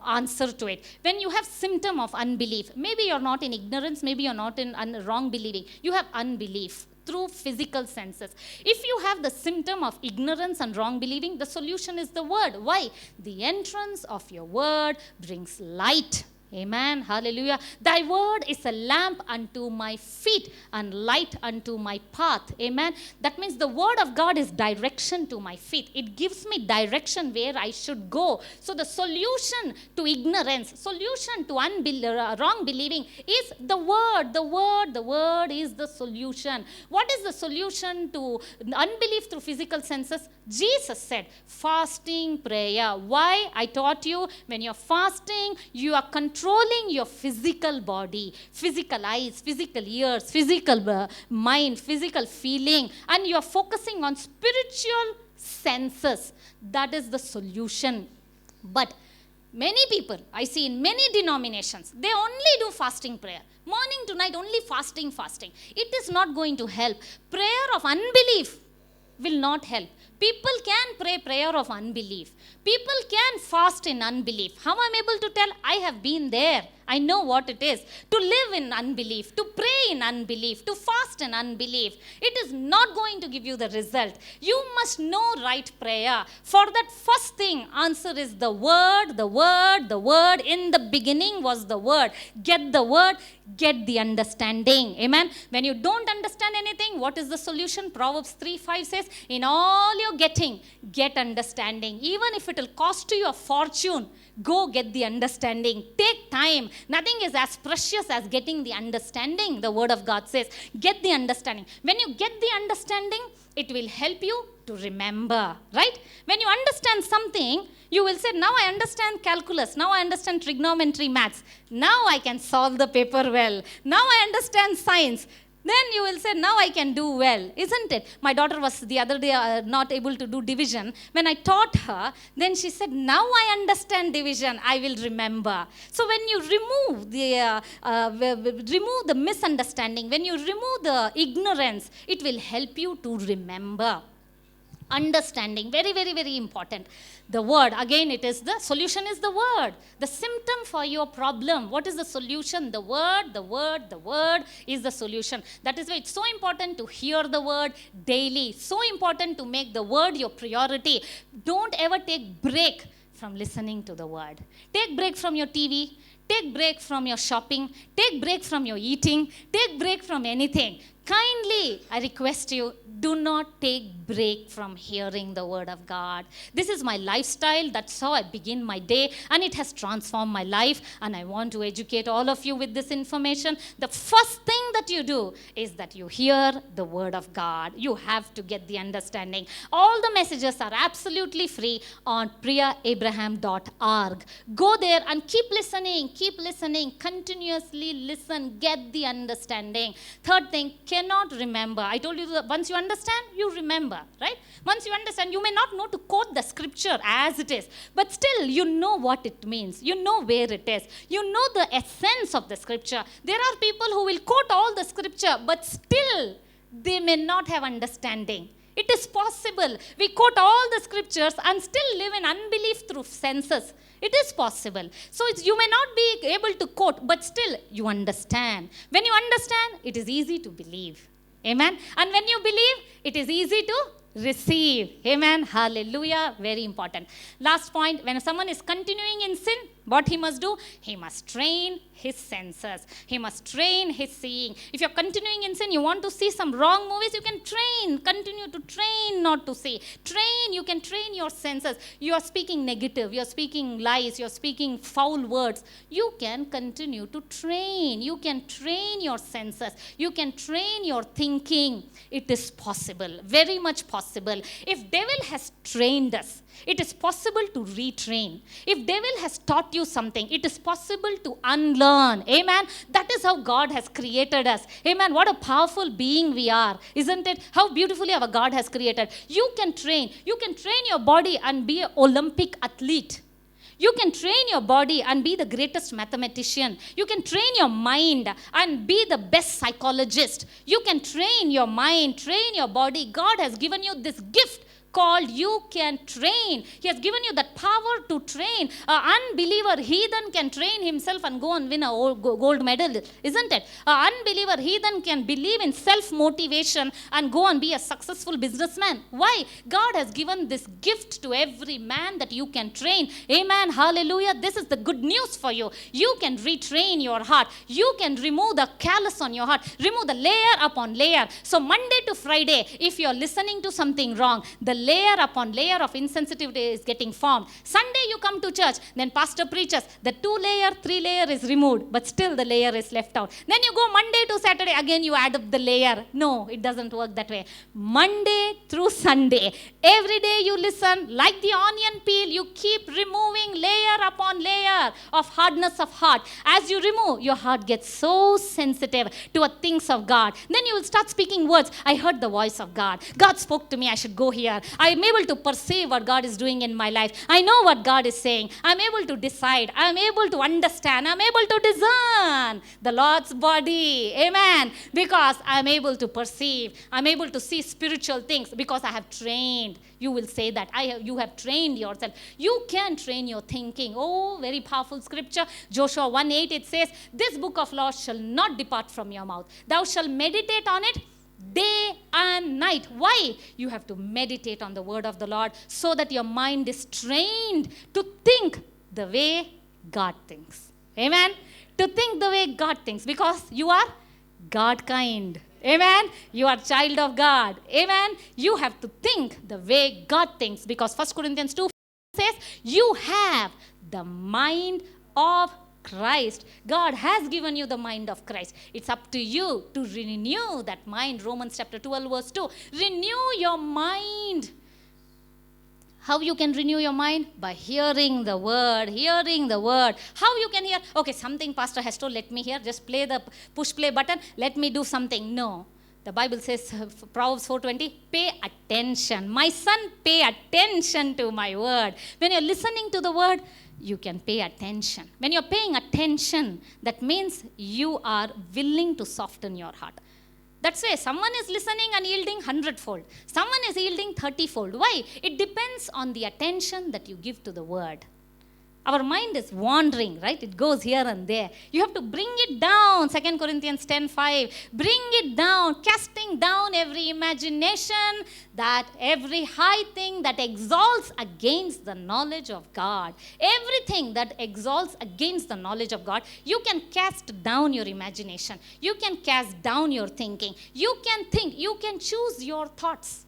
answer to it. When you have symptom of unbelief, maybe you're not in ignorance, maybe you're not in wrong believing. You have unbelief through physical senses. If you have the symptom of ignorance and wrong believing, the solution is the word. Why? The entrance of your word brings light. Amen. Hallelujah. Thy word is a lamp unto my feet and light unto my path. Amen. That means the word of God is direction to my feet. It gives me direction where I should go. So the solution to ignorance, solution to wrong believing is the word. The word is the solution. What is the solution to unbelief through physical senses? Jesus said, fasting, prayer. Why? I taught you, when you're fasting, you are controlling your physical body, physical eyes, physical ears, physical mind, physical feeling, and you are focusing on spiritual senses. That is the solution. But many people, I see in many denominations, they only do fasting prayer. Morning to night, only fasting. It is not going to help. Prayer of unbelief will not help. People can pray prayer of unbelief. People can fast in unbelief. How I'm able to tell? I have been there. I know what it is to live in unbelief, to pray in unbelief, to fast in unbelief. It is not going to give you the result. You must know right prayer. For that first thing, answer is the word, the word, the word. In the beginning was the word. Get the word, get the understanding. Amen. When you don't understand anything, what is the solution? Proverbs 3:5 says, in all you're getting, get understanding. Even if it will cost you a fortune, go get the understanding. Take time. Nothing is as precious as getting the understanding. The word of God says, get the understanding. When you get the understanding, it will help you to remember, right? When you understand something, you will say, now I understand calculus. Now I understand trigonometry maths. Now I can solve the paper well. Now I understand science. Then you will say, now I can do well, isn't it? My daughter was the other day not able to do division. When I taught her, then she said, now I understand division, I will remember. So when you remove the misunderstanding, when you remove the ignorance, it will help you to remember. Understanding, very, very, very important. The word, again, it is the solution is the word. The symptom for your problem. What is the solution? The word, the word, the word is the solution. That is why it's so important to hear the word daily. So important to make the word your priority. Don't ever take break from listening to the word. Take break from your TV. Take break from your shopping. Take break from your eating. Take break from anything. Kindly, I request you, do not take break from hearing the word of God. This is my lifestyle. That's how I begin my day, and it has transformed my life, and I want to educate all of you with this information. The first thing that you do is that you hear the word of God. You have to get the understanding. All the messages are absolutely free on priyaabraham.org. Go there and keep listening, continuously listen, get the understanding. Third thing, cannot remember. I told you that once you understand, you remember, right? Once you understand, you may not know to quote the scripture as it is, but still you know what it means. You know where it is. You know the essence of the scripture. There are people who will quote all the scripture, but still they may not have understanding. It is possible. We quote all the scriptures and still live in unbelief through senses. It is possible. So you may not be able to quote, but still you understand. When you understand, it is easy to believe. Amen. And when you believe, it is easy to receive. Amen. Hallelujah. Very important. Last point, when someone is continuing in sin, what he must do? He must train his senses. He must train his seeing. If you're continuing in sin, you want to see some wrong movies, you can train. Continue to train not to see. Train, you can train your senses. You are speaking negative, you're speaking lies, you're speaking foul words. You can continue to train. You can train your senses. You can train your thinking. It is possible, very much possible. If devil has trained us, it is possible to retrain. If devil has taught you something, it is possible to unlearn. Amen. That is how God has created us. Amen. What a powerful being we are. Isn't it? How beautifully our God has created. You can train. You can train your body and be an Olympic athlete. You can train your body and be the greatest mathematician. You can train your mind and be the best psychologist. You can train your mind, train your body. God has given you this gift called you can train. He has given you that power to train. An unbeliever heathen can train himself and go and win a gold medal, isn't it? An unbeliever heathen can believe in self-motivation and go and be a successful businessman. Why? God has given this gift to every man that you can train. Amen. Hallelujah. This is the good news for you. You can retrain your heart. You can remove the callus on your heart. Remove the layer upon layer. So Monday to Friday, if you're listening to something wrong, the layer upon layer of insensitivity is getting formed. Sunday you come to church, then pastor preaches, the 2 layer, 3 layer is removed, but still the layer is left out. Then you go Monday to Saturday, again you add up the layer. No, it doesn't work that way. Monday through Sunday, every day you listen, like the onion peel, you keep removing layer upon layer of hardness of heart. As you remove, your heart gets so sensitive to the things of God. Then you will start speaking words. I heard the voice of God. God spoke to me, I should go here. I'm able to perceive what God is doing in my life. I know what God is saying. I'm able to decide. I'm able to understand. I'm able to discern the Lord's body. Amen. Because I'm able to perceive. I'm able to see spiritual things because I have trained. You will say that. You have trained yourself. You can train your thinking. Oh, very powerful scripture. Joshua 1:8, it says, this book of law shall not depart from your mouth. Thou shalt meditate on it day and night. Why? You have to meditate on the word of the Lord so that your mind is trained to think the way God thinks. Amen? To think the way God thinks, because you are God kind. Amen? You are child of God. Amen? You have to think the way God thinks, because 1 Corinthians 2 says, you have the mind of Christ. God has given you the mind of Christ. It's up to you to renew that mind. Romans chapter 12 verse 2. Renew your mind. How you can renew your mind? By hearing the word. Hearing the word. How you can hear? Okay, something pastor has told, let me hear. Just play the push play button. Let me do something. No. The Bible says, Proverbs 4:20, pay attention. My son, pay attention to my word. When you're listening to the word, you can pay attention. When you're paying attention, that means you are willing to soften your heart. That's why someone is listening and yielding 100-fold. Someone is yielding 30-fold. Why? It depends on the attention that you give to the word. Our mind is wandering, right? It goes here and there. You have to bring it down. 2 Corinthians 10:5. Bring it down, casting down every imagination, that every high thing that exalts against the knowledge of God. Everything that exalts against the knowledge of God, you can cast down your imagination. You can cast down your thinking. You can think. You can choose your thoughts.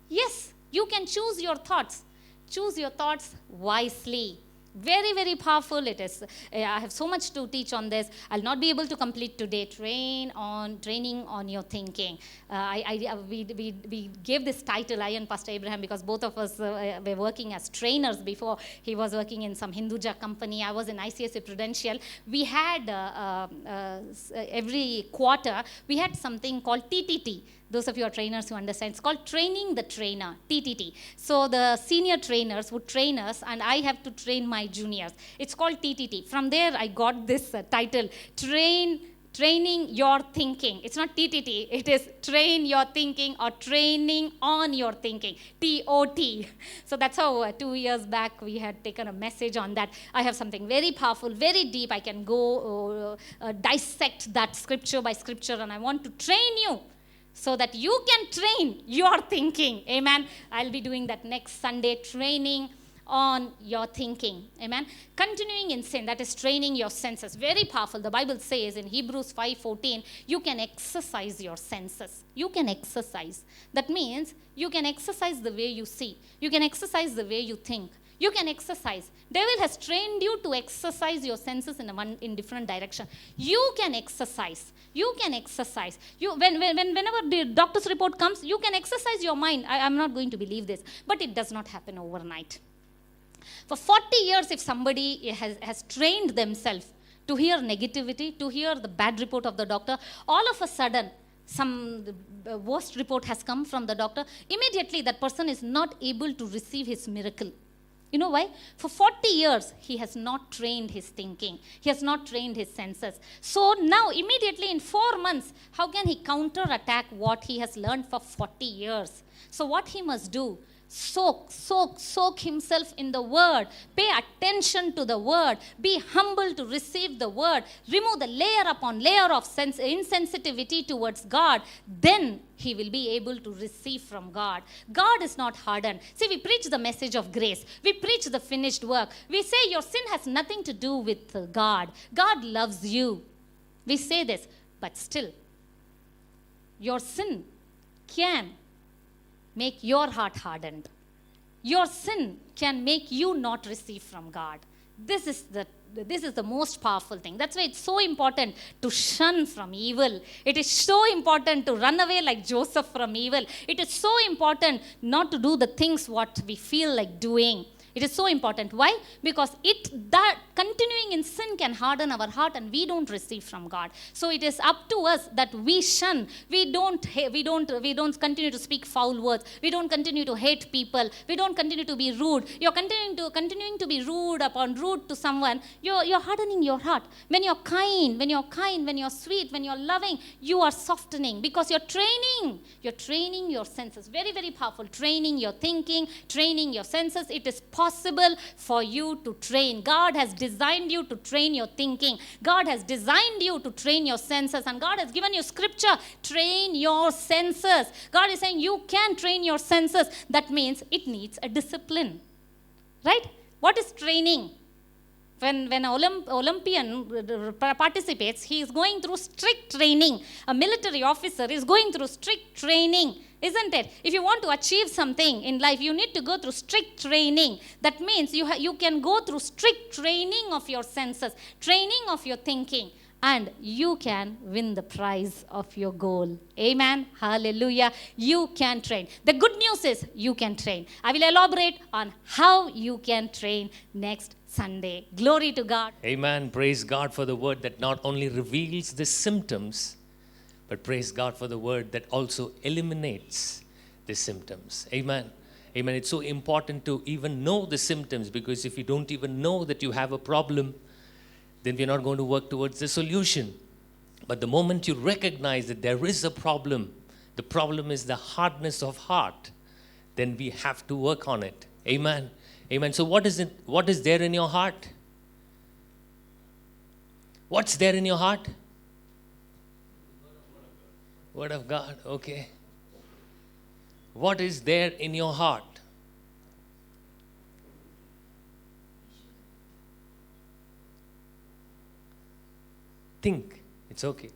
Yes, you can choose your thoughts. Choose your thoughts wisely. Very, very powerful it is. I have so much to teach on this. I'll not be able to complete today. Training on your thinking. We gave this title, I and Pastor Abraham, because both of us were working as trainers before. He was working in some Hinduja company. I was in ICSA Prudential. We had every quarter, we had something called TTT. Those of you are trainers who understand, it's called Training the Trainer, TTT. So the senior trainers would train us, and I have to train my juniors. It's called TTT. From there, I got this title, Training Your Thinking. It's not TTT, it is Train Your Thinking or Training on Your Thinking, TOT. So that's how 2 years back we had taken a message on that. I have something very powerful, very deep. I can go dissect that scripture by scripture, and I want to train you so that you can train your thinking. Amen. I'll be doing that next Sunday, training on your thinking. Amen. Continuing in sin, that is training your senses. Very powerful. The Bible says in Hebrews 5:14, you can exercise your senses. You can exercise. That means you can exercise the way you see. You can exercise the way you think. You can exercise. Devil has trained you to exercise your senses in different direction. You can exercise. You can exercise. Whenever the doctor's report comes, you can exercise your mind. I'm not going to believe this, but it does not happen overnight. For 40 years, if somebody has trained themselves to hear negativity, to hear the bad report of the doctor, all of a sudden, some worst report has come from the doctor, immediately that person is not able to receive his miracle. You know why? For 40 years, he has not trained his thinking. He has not trained his senses. So now, immediately in 4 months, how can he counterattack what he has learned for 40 years? So what he must do? Soak himself in the word. Pay attention to the word. Be humble to receive the word. Remove the layer upon layer of insensitivity towards God. Then he will be able to receive from God. God is not hardened. See, we preach the message of grace. We preach the finished work. We say your sin has nothing to do with God. God loves you. We say this, but still, your sin can make your heart hardened. Your sin can make you not receive from God. This is the most powerful thing. That's why it's so important to shun from evil. It is so important to run away like Joseph from evil. It is so important not to do the things what we feel like doing. It is so important. Why? Because continuing in sin can harden our heart and we don't receive from God. So it is up to us that we shun. We don't continue to speak foul words. We don't continue to hate people. We don't continue to be rude. You're continuing to be rude to someone. You're hardening your heart. When you're kind, when you're sweet, when you're loving, you are softening because you're training your senses. Very, very powerful. Training your thinking, training your senses. It is possible for you to train. God has designed you to train your thinking. God has designed you to train your senses, and God has given you scripture. Train your senses. God is saying you can train your senses. That means it needs a discipline. Right? What is training? When an Olympian participates, he is going through strict training. A military officer is going through strict training, isn't it? If you want to achieve something in life, you need to go through strict training. That means you can go through strict training of your senses, training of your thinking, and you can win the prize of your goal. Amen. Hallelujah. You can train. The good news is you can train. I will elaborate on how you can train next Sunday. Glory to God. Amen. Praise God for the word that not only reveals the symptoms, but praise God for the word that also eliminates the symptoms. Amen. Amen. It's so important to even know the symptoms, because if you don't even know that you have a problem, then we're not going to work towards the solution. But the moment you recognize that there is a problem, the problem is the hardness of heart, then we have to work on it. Amen. Amen. So what is it? What is there in your heart? What's there in your heart? Word of God. Okay. What is there in your heart? Think. It's okay.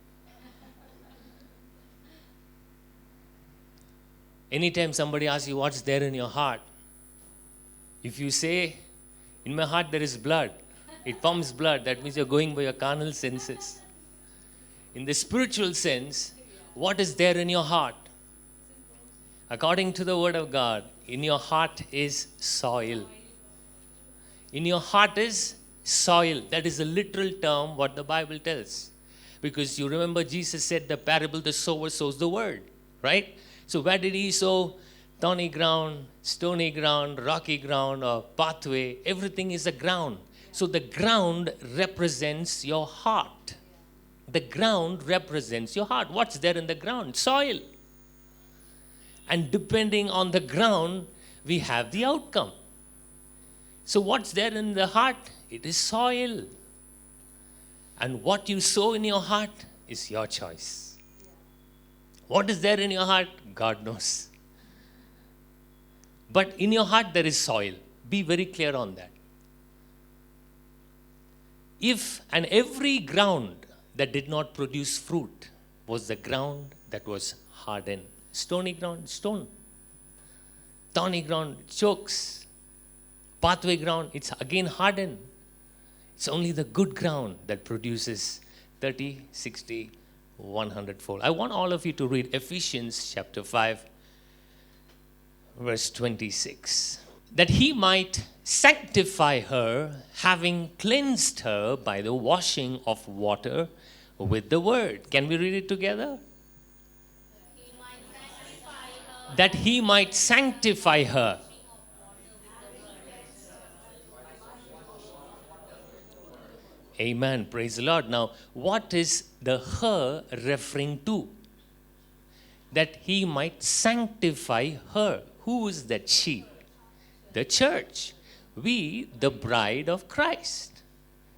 Anytime somebody asks you what's there in your heart, if you say, in my heart there is blood, it pumps blood, that means you're going by your carnal senses. In the spiritual sense, what is there in your heart? According to the word of God, in your heart is soil. In your heart is soil. That is a literal term what the Bible tells. Because you remember Jesus said the parable, the sower sows the word, right? So where did he sow? Thorny ground, stony ground, rocky ground, or pathway. Everything is a ground. So the ground represents your heart. The ground represents your heart. What's there in the ground? Soil. And depending on the ground, we have the outcome. So what's there in the heart? It is soil. And what you sow in your heart is your choice. What is there in your heart? God knows. But in your heart there is soil. Be very clear on that. If and every ground that did not produce fruit was the ground that was hardened. Stony ground, stone. Thorny ground, chokes. Pathway ground, it's again hardened. It's only the good ground that produces 30, 60, 100-fold. I want all of you to read Ephesians chapter 5, verse 26. That he might sanctify her, having cleansed her by the washing of water with the word. Can we read it together? That he might sanctify her. Amen. Praise the Lord. Now, what is the her referring to? That he might sanctify her. Who is that she? The church. We, the bride of Christ.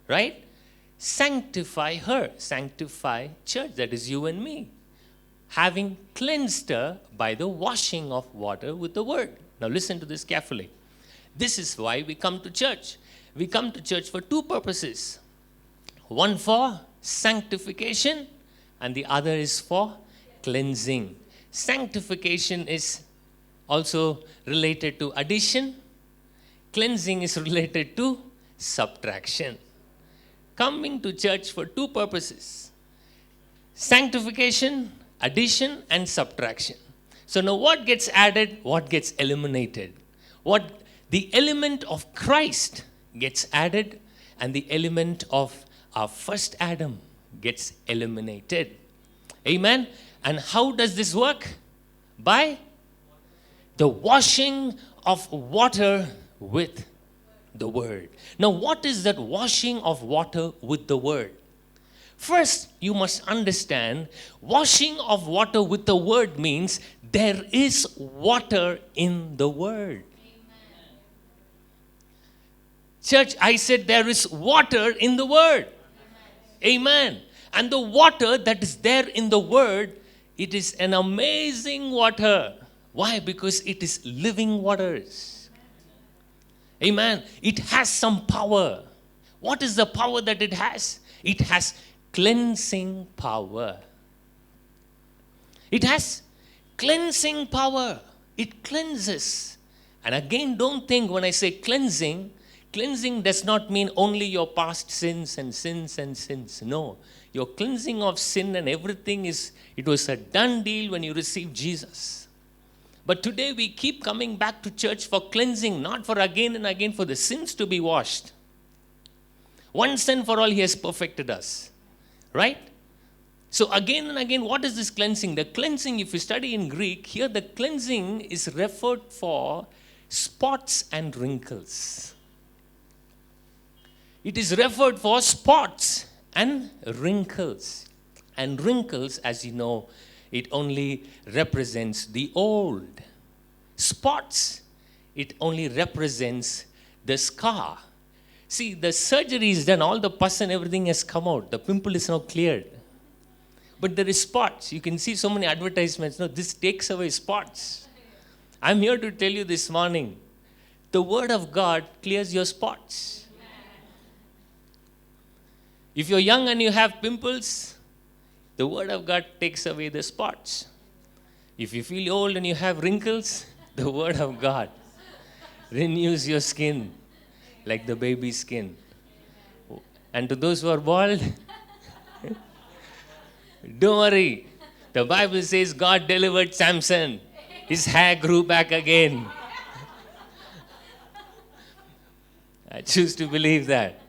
Right? Sanctify her. Sanctify church. That is you and me. Having cleansed her by the washing of water with the word. Now listen to this carefully. This is why we come to church. We come to church for two purposes. One for sanctification and the other is for cleansing. Sanctification is also related to addition. Cleansing is related to subtraction. Coming to church for two purposes. Sanctification, addition and subtraction. So now what gets added, what gets eliminated? What the element of Christ gets added, and the element of our first Adam gets eliminated. Amen. And how does this work? By the washing of water with the word. Now, what is that washing of water with the word? First, you must understand, washing of water with the word means there is water in the word. Church, I said there is water in the word. Amen. And the water that is there in the word, it is an amazing water. Why? Because it is living waters. Amen. It has some power. What is the power that it has? It has cleansing power. It has cleansing power. It cleanses. And again, don't think when I say cleansing, cleansing does not mean only your past sins and sins and sins. No. Your cleansing of sin and everything it was a done deal when you received Jesus. But today we keep coming back to church for cleansing, not for again and again for the sins to be washed. Once and for all, He has perfected us. Right? So again and again, what is this cleansing? The cleansing, if you study in Greek, here the cleansing is referred for spots and wrinkles. It is referred for spots and wrinkles. And wrinkles, as you know, it only represents the old. Spots, it only represents the scar. See, the surgery is done, all the pus and everything has come out. The pimple is now cleared. But there is spots. You can see so many advertisements. No, this takes away spots. I'm here to tell you this morning, the Word of God clears your spots. If you're young and you have pimples, the Word of God takes away the spots. If you feel old and you have wrinkles, the Word of God renews your skin like the baby's skin. And to those who are bald, don't worry. The Bible says God delivered Samson. His hair grew back again. I choose to believe that.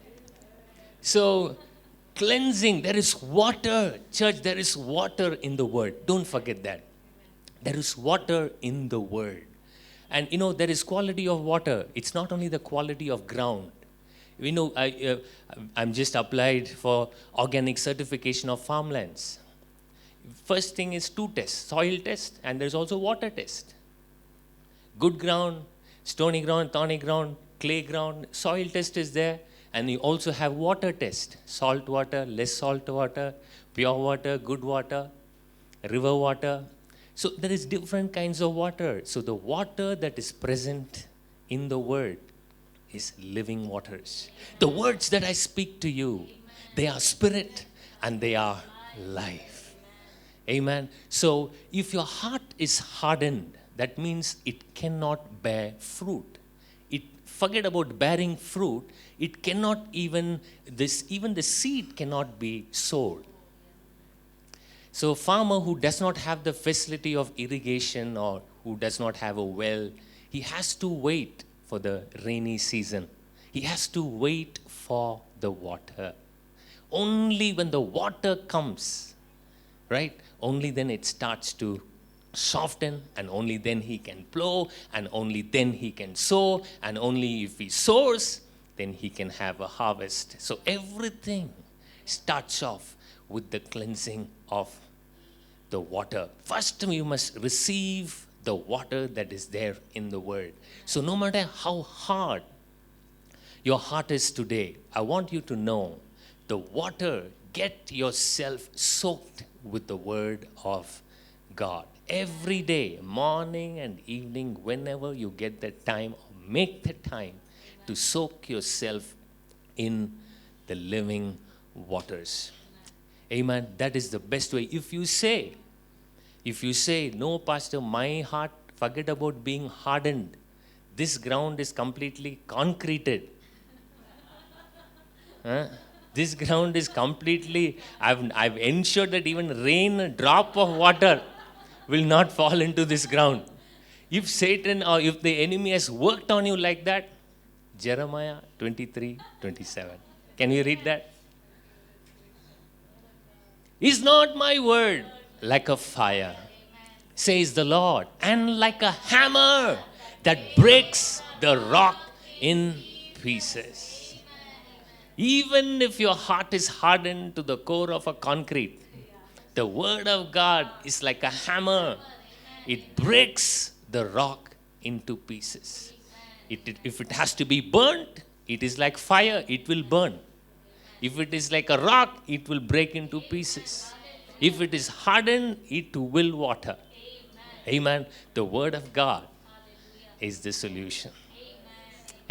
So, cleansing, there is water. Church, there is water in the Word. Don't forget that. There is water in the Word. And you know, there is quality of water. It's not only the quality of ground. You know, I'm just applied for organic certification of farmlands. First thing is two tests, soil test, and there's also water test. Good ground, stony ground, thorny ground, clay ground, soil test is there. And you also have water test, salt water, less salt water, pure water, good water, river water. So there is different kinds of water. So the water that is present in the Word is living waters. The words that I speak to you, they are spirit and they are life. Amen. So if your heart is hardened, that means it cannot bear fruit. Forget about bearing fruit. It cannot even the seed cannot be sowed. So a farmer who does not have the facility of irrigation or who does not have a well, he has to wait for the rainy season. He has to wait for the water. Only when the water comes, right? Only then it starts to soften, and only then he can plow, and only then he can sow, and only if he sows, then he can have a harvest. So everything starts off with the cleansing of the water. First, you must receive the water that is there in the Word. So no matter how hard your heart is today, I want you to know the water, get yourself soaked with the Word of God. Every day, morning and evening, whenever you get that time, make the time to soak yourself in the living waters. Amen. That is the best way. If you say, no, Pastor, my heart, forget about being hardened. This ground is completely concreted. This ground is completely, I've ensured that even rain, a drop of water will not fall into this ground. If Satan or if the enemy has worked on you like that, Jeremiah 23:27. Can we read that? Is not my word like a fire, says the Lord, and like a hammer that breaks the rock in pieces. Even if your heart is hardened to the core of a concrete, the word of God is like a hammer. It breaks the rock into pieces. If it has to be burnt, it is like fire, it will burn. If it is like a rock, it will break into pieces. If it is hardened, it will water. Amen. The word of God is the solution.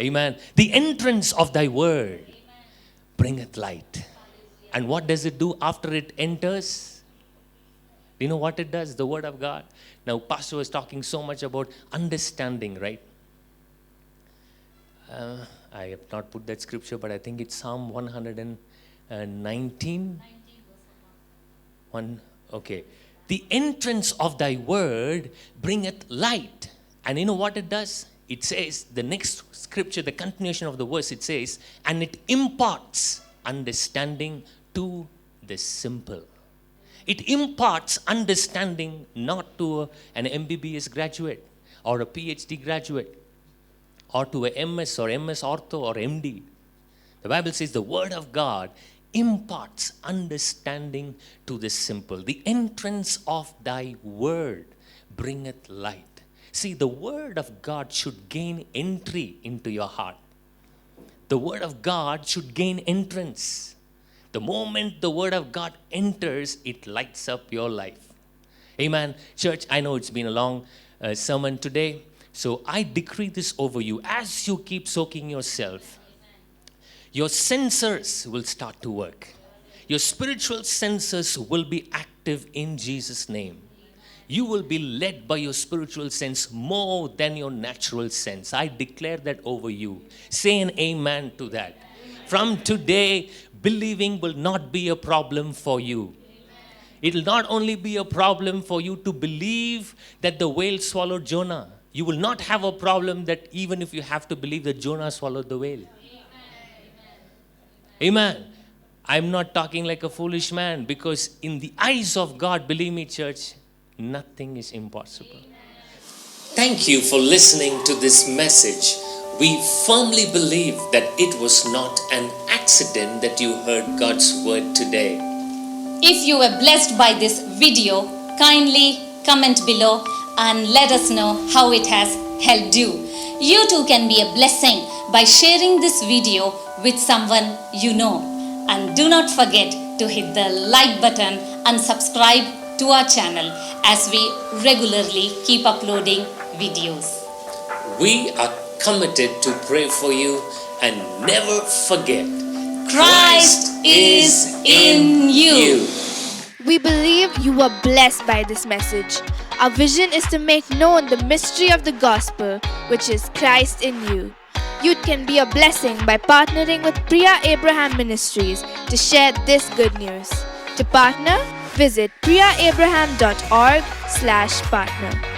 Amen. The entrance of thy word bringeth light. And what does it do after it enters? Do you know what it does? The word of God. Now, Pastor was talking so much about understanding, right? I have not put that scripture, but I think it's Psalm 119. Okay. The entrance of thy word bringeth light. And you know what it does? It says, the next scripture, the continuation of the verse, it says, and it imparts understanding to the simple. It imparts understanding not to an MBBS graduate or a PhD graduate or to a MS or MS Ortho or MD. The Bible says the word of God imparts understanding to the simple. The entrance of thy word bringeth light. See, the word of God should gain entry into your heart. The word of God should gain entrance. The moment the word of God enters, it lights up your life. Amen. Church, I know it's been a long sermon today. So I decree this over you. As you keep soaking yourself, your sensors will start to work. Your spiritual sensors will be active in Jesus' name. You will be led by your spiritual sense more than your natural sense. I declare that over you. Say an amen to that. From today, believing will not be a problem for you. It will not only be a problem for you to believe that the whale swallowed Jonah. You will not have a problem that even if you have to believe that Jonah swallowed the whale. Amen. I'm not talking like a foolish man, because in the eyes of God, believe me, church, nothing is impossible. Thank you for listening to this message. We firmly believe that it was not an accident that you heard God's word today. If you were blessed by this video, kindly comment below and let us know how it has helped you. You too can be a blessing by sharing this video with someone you know. And do not forget to hit the like button and subscribe to our channel as we regularly keep uploading videos. We are committed to pray for you, and never forget, Christ is in you. We believe you were blessed by this message. Our vision is to make known the mystery of the gospel, which is Christ in you. You can be a blessing by partnering with Priya Abraham Ministries to share this good news. To partner, visit priyaabraham.org/partner.